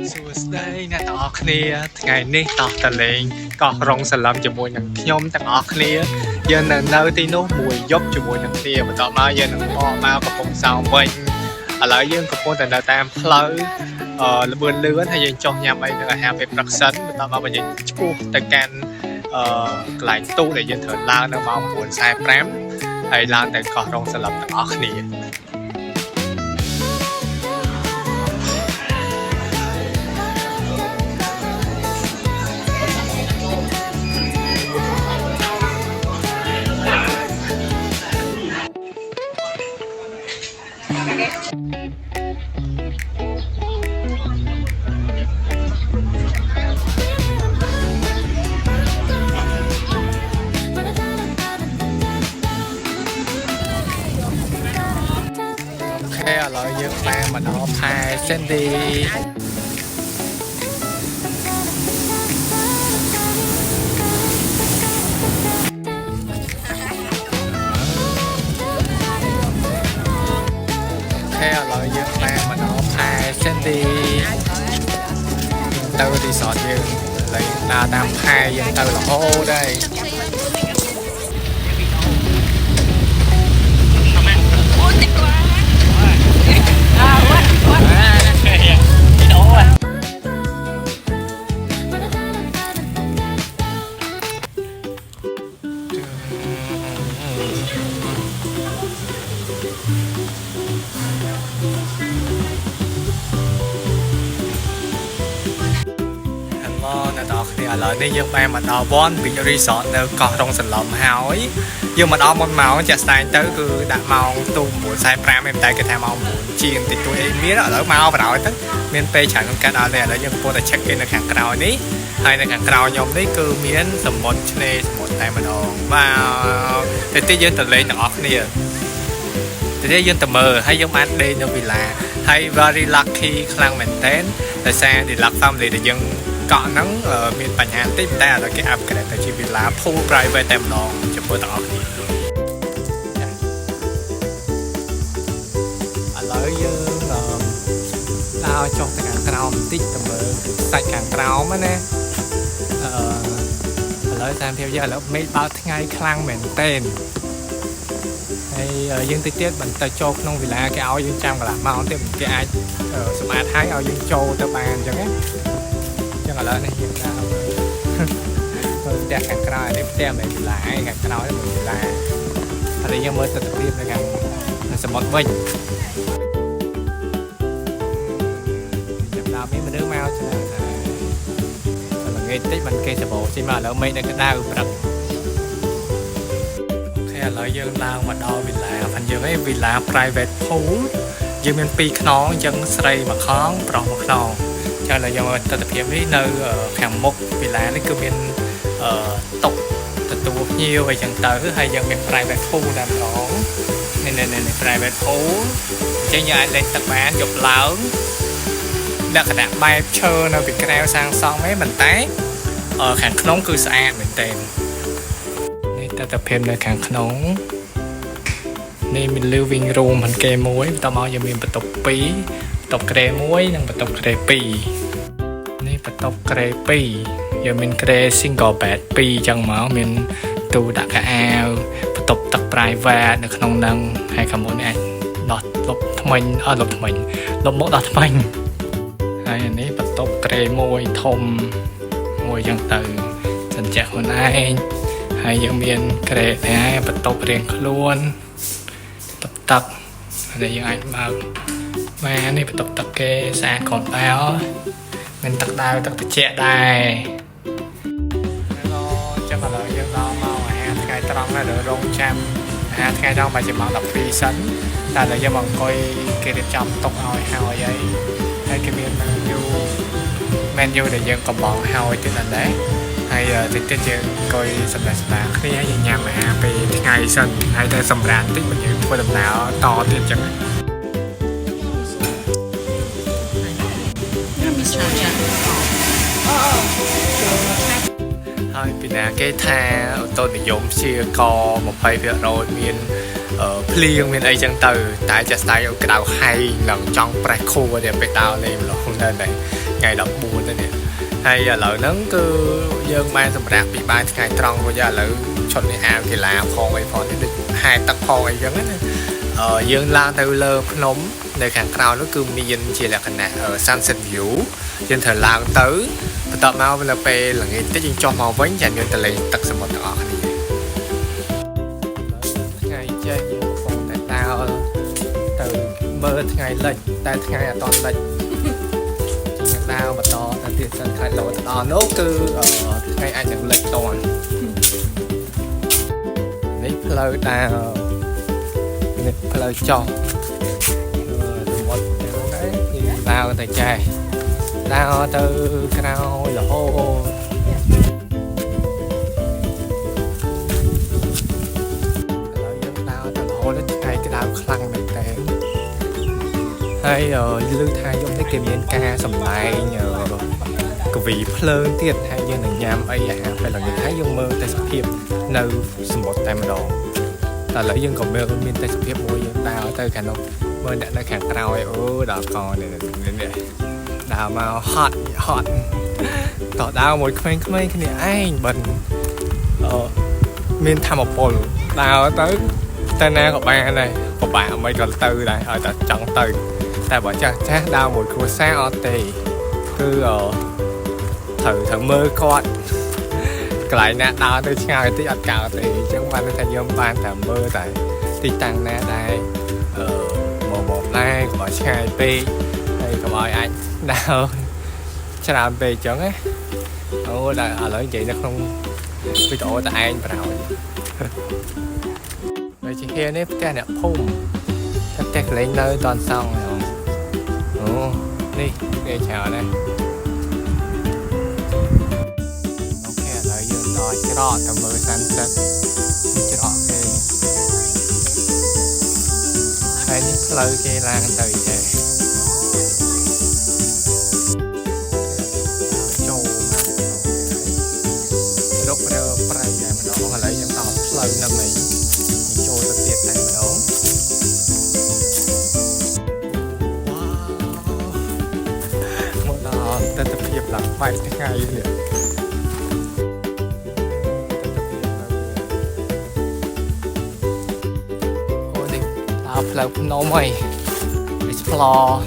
សួស្តីអ្នកទាំងអស់គ្នាថ្ងៃនេះតោះតលេងកោះរងសឡំជាមួយនឹងខ្ញុំទាំងអស់គ្នាយើងនៅទីនោះមួយយប់ជាមួយនឹងគ្នាបន្តមកយើងនឹងមកកំពង់សោមវិញឥឡូវយើងកំពុងតែនៅតាមផ្លូវលឿនហើយយើងចុះញ៉ាំអីនៅអាហារពេលព្រឹកសិនបន្តមកយើងឆ្ពោះទៅកាន់កន្លែងទូដែលយើងត្រូវឡើងនៅម៉ោង 9:45 ហើយឡើងទៅកោះរងសឡំទាំងអស់គ្នាឥឡូវយើងបានមកដល់ផែសិនឌីឥឡូវយើងបានមកដល់ផែសិនឌីទៅរីសតយើងលេងដើរតាមផែយើងទៅរហូតដែរឥឡូវនេះយើងបានមកដល់ One Beach Resort នៅកោះរងសន្លំហើយយើងមកដល់មុនម៉ោងចាក់ស្ដែងទៅគឺដាក់ម៉ោងទូ 9:45 ឯងតែគេថាម៉ោង 9 ជាងតិចតួចអីមានឥឡូវមកបណ្ដោយទៅមានពេលច្រើនក្នុងការដល់នេះឥឡូវយើងកំពុងតែ check in នៅខាងក្រោយនេះហើយនៅខាងក្រោយខ្ញុំនេះគឺមានសមុទ្រឆ្នេរសមុទ្រតែម្ដងបាទតែយើងទៅលេងទាំងអស់គ្នាតែយើងទៅមើលហើយយើងបានដេកនៅវីឡាហើយ very lucky ខ្លាំងមែនទែនដោយសារ Deluxe Family ដែលយើងកក់ហ្នឹងមានបញ្ហាតិចតែឥឡូវគេ upgrade ទៅជា villa pool private តែម្ដងចំពោះទាំងអស់គ្នាឥឡូវយើងដើរចុះទៅខាងក្រោមបន្តិចទៅមើលសាច់ខាងក្រោមណាឥឡូវតាមភាពយើងឥឡូវមេឃបើកថ្ងៃខ្លាំងមែនទែនហើយយើងតិចទៀតបន្តទៅចូលក្នុង villa គេឲ្យយើងចាំកន្លះម៉ោងទៀតគេអាចសម្អាតឲ្យយើងចូលទៅបានអញ្ចឹងណាឥឡូវនេះយើងដើរមើលផ្ទះខាងក្រៅនេះផ្ទះមិនវិឡាខាងក្រៅនេះមិនវិឡាហើយយើងមើលទស្សនវិជ្ជានៅខាងសមុទ្រវិញចាប់ដល់មានមនុស្សមកច្រើនហើយល្ងាចតិចមិនគេសបោចេញមកឥឡូវមេឃនៅក្តៅព្រឹកអូខេឥឡូវយើងឡើងមកដល់វិឡាផងយើងឯងវិឡា private pool យើងមាន2ខ្នងអញ្ចឹងស្រីមួយខ្នងប្រុសមួយខ្នងឥឡូវយើងមើលទស្សនវិជ្ជានេះនៅខាងមុខវិឡានេះគឺមានតុទទួលភ្ញៀវអីចឹងទៅហើយយើងមាន private pool តែម្ដងនេះ private pool អញ្ចឹងយើងអាចលេងទឹកបានយប់ឡើងលក្ខណៈបែបឈើនៅពីក្រៅសាងសង់ហ្នឹងប៉ុន្តែខាងក្នុងគឺស្អាតមែនទែននេះទស្សនវិជ្ជានៅខាងក្នុងនេះមាន living room ហ្នឹងគេមួយបន្តមកយើងមានបន្ទប់2បន្ទប់ក្រេ1និងបន្ទប់ក្រេ2នេះបន្ទប់ក្រេ2យើងមានក្រេ single bed 2អញ្ចឹងមកមានទូដាក់កៅអៅបន្ទប់ទឹក private នៅក្នុងហ្នឹងហើយខាងមុខនេះអាចដោះលុបថ្មិញលុបថ្មិញលុបមកដោះថ្មិញហើយអានេះបន្ទប់ក្រេ1ធំមួយអញ្ចឹងទៅសិនចាក់ខ្លួនឯងហើយយើងមានក្រេដែរបន្ទប់រៀងខ្លួនទឹកហើយយើងអាចបើកបាទនេះបន្ទប់ទឹកគេស្អាតកូនបាវមានទឹកដៅទឹកត្រជាក់ដែរចាំឥឡូវយើងដល់មកអាហារថ្ងៃត្រង់ហើយរងចាំអាហារថ្ងៃត្រង់បើជាម៉ោង 12 សិនតែឥឡូវយើងមកអង្គុយគេរៀបចំតុឲ្យហើយគេមាន menu ដែលយើងកំបងឲ្យទៀតដែរហើយតិចទៀតយើងអង្គុយសម្រាប់គ្នាយើងញ៉ាំអាហារពេលថ្ងៃសិនហើយតែសម្រាប់តិចបើយើងធ្វើដំណើរតទៀតអញ្ចឹងហើយពីណាគេថាអូតូនិយមព្យាករ 20% មានភ្លៀងមានអីចឹងទៅតែចាស់ស្ដាយក្តៅហែងឡើងចង់ប្រេះខួរតែពេលដើរលេងម្ល៉េះហ្នឹងដែរ ngày đập buồn thế này hay giờ lỡ nắng cứ dương ban sầm rạc bị ban ngày tròn bây giờ lỡ chọn cái ao thì là phong ấy phong thì hai tắc phong ấy giống ấy dương la từ lơ nóngในខាងក្រៅនោះគឺមានជាលក្ខណៈ sunset view យើងត្រូវឡើងទៅបន្ទាប់មកនៅពេលល្ងាចតិចយើងចុះមកវិញចាំយើងទៅលេងទឹកសមុទ្រទាំងអស់គ្នាថ្ងៃចេះយើងកំពុងតែដើរទៅមើលថ្ងៃលិចតែថ្ងៃអត់តលិចយើងដើរបន្តទៅទៀតសិនថ្ងៃលោទៅដល់នោះគឺថ្ងៃអាចនឹងលិចតន់នេះផ្លូវដើរនេះផ្លូវចុះđào từ chè đào từ cao là hô đào từ hô đến hai cái đào khăn này tệ hay lưu thai giống cái kim nhân ca sầm lại nhờ cái vị phơn tiệt hay như là nhám ấy phải là người thấy dung mơ tại sập hiệp nơi sầm một tại mà đồ tại lấy dân còn mơ miền tây sập hiệp mua dân đào từ cả nông mơ đã nó kháng rau ấy đào con này đào mà hot tỏ đào một cái này anh bần miền tham một bồn đào tới tay na của ba này của bạn mấy còn tư này ở tại trong tư tại bỏ chắc đào một khối xa ở tì cứ thử mơ con cái lại nè đào tới ngay tí ăn cào thì chẳng ban tới thay ban thử mơ tại tí tăng nè đây một nay bỏ chai pi đây có mọi anh đào cho làm về chuẩn ấy là ở lỡ vậy nó không cái chỗ tại anh vào vậy chị kia nếp cái này phun chắc lấy nơi toàn xong rồi đi để chờ đây ok lợi dương đòi cái đó tầm mưa xanh xanh cái đó kia đây những lời kia là từ về lúc đó phải về mà đó lấy những tàu lời năm này cho tự tiệt này mà đó một đó tên tập hiệp là phải thế ngày vậy là nó mày explore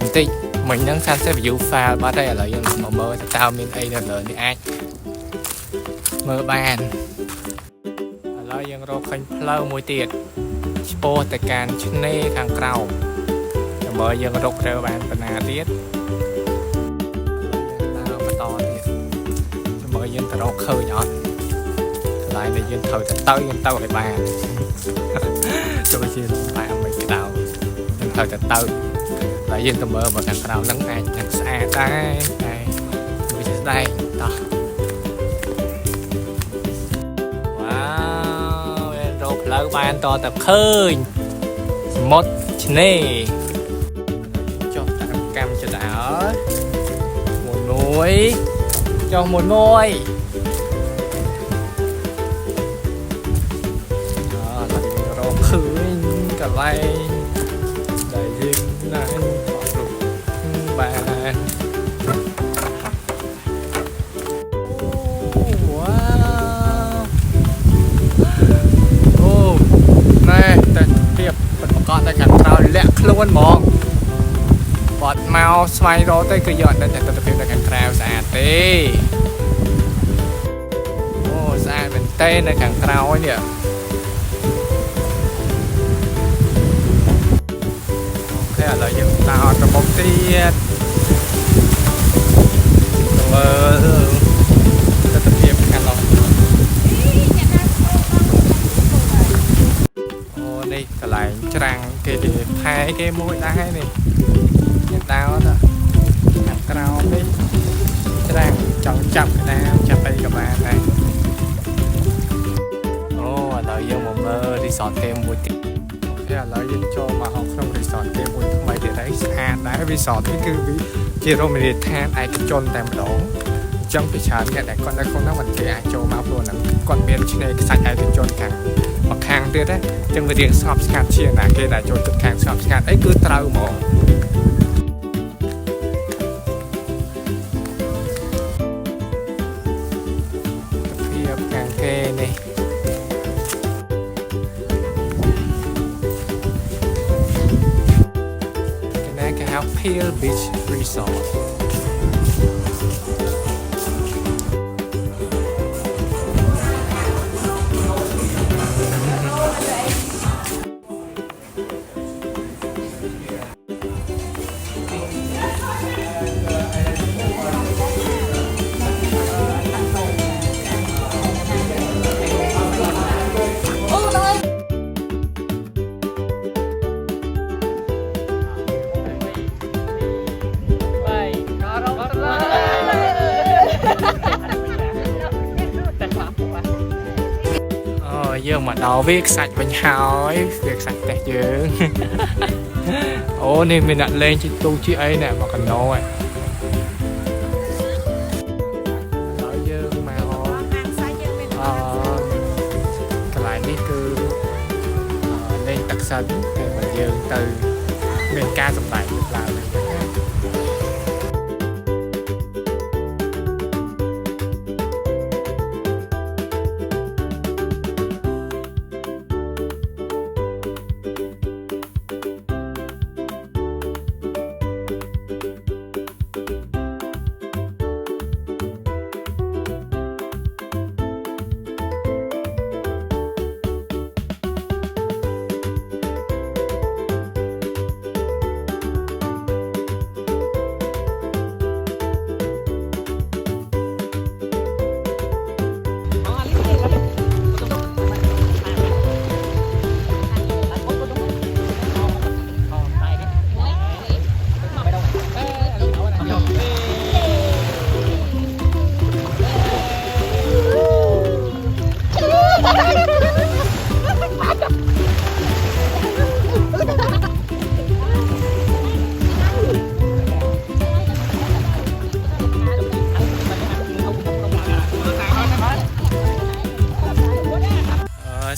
một tí mình đang xem sẽ view pha bắt đây là những mà mơ tao mình ai là lớn đi anh mơ bàn là những rô khanh flow mùi tiệt sport tại can chân nê hàng cầu mơ những rô rêu bàn bên nào tiết nào mà to tiệt mơ những rô khơi nhọt lại để những thời tới những tao lại bàn tôi chia bạn mình cái đầu nhưng thời từ từ lại dân tôi mơ và càng đầu lắng này càng xa đây đây bây giờ đây đó wow rồi lớn ban to tập khơi một nè cho tặng cam cho đảo một núi cho một núi cả lại đại diện này họ bà wow này tên tiếp một con đây chẳng sao lẹ luôn mong bọt mau xoay đó tới cứ dọn đây để tôi tiếp đây chẳng sao sạch đi sạch bên tên này chẳng sao ấy nhỉ là dân tàu trong một tiết tập hiệp khăn lọc đi cả lại trăng cái hai cái mũi đá này nhân tao đó hàng cao đi trăng chọn chậm cái nào chậm đây các bạn này là dân một mơ đi sọt thêm mũi tiết là lợi dân cho mà họ không resort cái buổi mấy để đấy xa đá resort cái cứ chỉ rồi mình than ai cái chôn tại một đó trong cái chán cái này con đã không nói mình cái ai cho máu luôn là con bên trên này cái sạch ai cái chôn càng hoặc hàngទៀតđấy trong cái điện shop scan chia là cái là chôn cực hàng shop scan ấy cứ trâu mỏ Hill Beach Resort យើងមកដល់វាខ្សាច់វិញហើយវាខ្សាច់ផ្ទះយើងអូនេះមានអ្នកលេងជិះទូជិះអីណែមកកណោហ្នឹងដល់យើងមកកន្លែងនេះគឺលេងទឹកសិនតែមកយើងទៅមានការសម្ដែងឡើងវិញ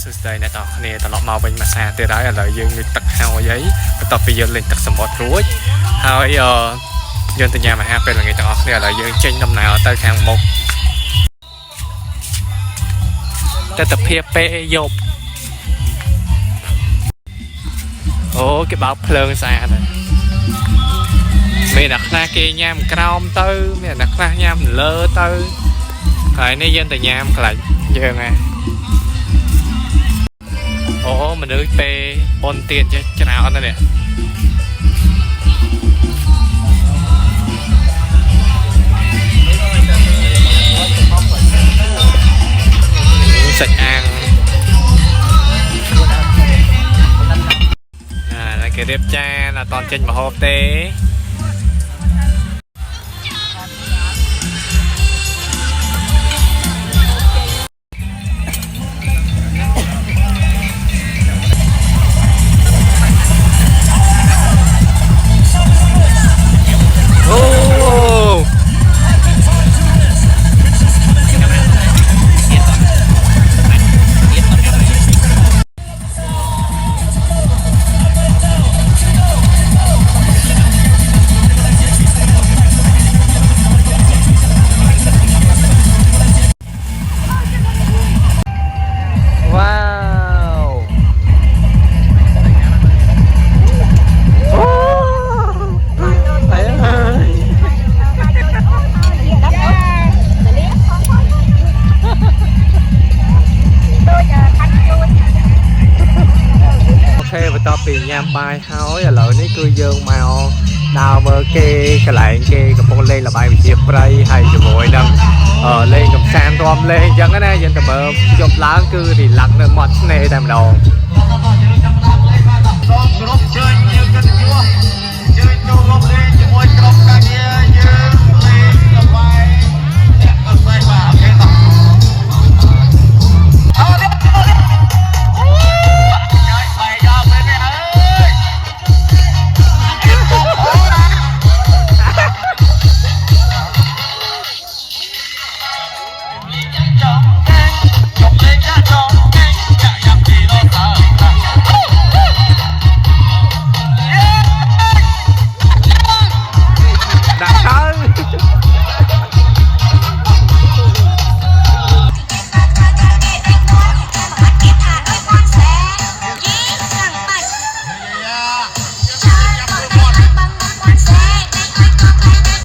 សួស្តីអ្នកនរគ្នាត្រឡប់មកវិញមួយសារទៀតហើយឥឡូវយើងមានទឹកហើយអីបន្ទាប់ពីយើងលេងទឹកសមុទ្ររួចហើយយើងទៅញ៉ាំអាហារពេលល្ងាចទាំងអស់គ្នាឥឡូវយើងចេញដំណើរទៅខាងមុខទិដ្ឋភាពពេលយប់អូគេបើកភ្លើងស្អាតហើយមានអ្នកខ្លះគេញ៉ាំក្រោមទៅមានអ្នកខ្លះញ៉ាំលើទៅហើយនេះយើងទៅញ៉ាំកន្លែងយើងហ៎អូមនុស្សពេលបនទៀតចេះច្រើនណាស់នេះសាច់អាំងគេរៀបចានអត់តន់ចេញម្ហូបទេបន្ទាប់ពីញ៉ាំបាយហើយឥឡូវនេះគឺយើងមកដើរមើលគេកន្លែងគេកំពុងលេងល្បែងវិជាប្រៃហើយជាមួយនឹងលេងកំសាន្តរាំលេងអញ្ចឹងណាយើងទៅមើលយប់ឡើងគឺរីឡាក់នៅមាត់ឆ្នេរតែម្ដងសូមគោរពជើញយើងកិត្តិយសជើញចូលរួមលេងជាមួយក្រុមការងារ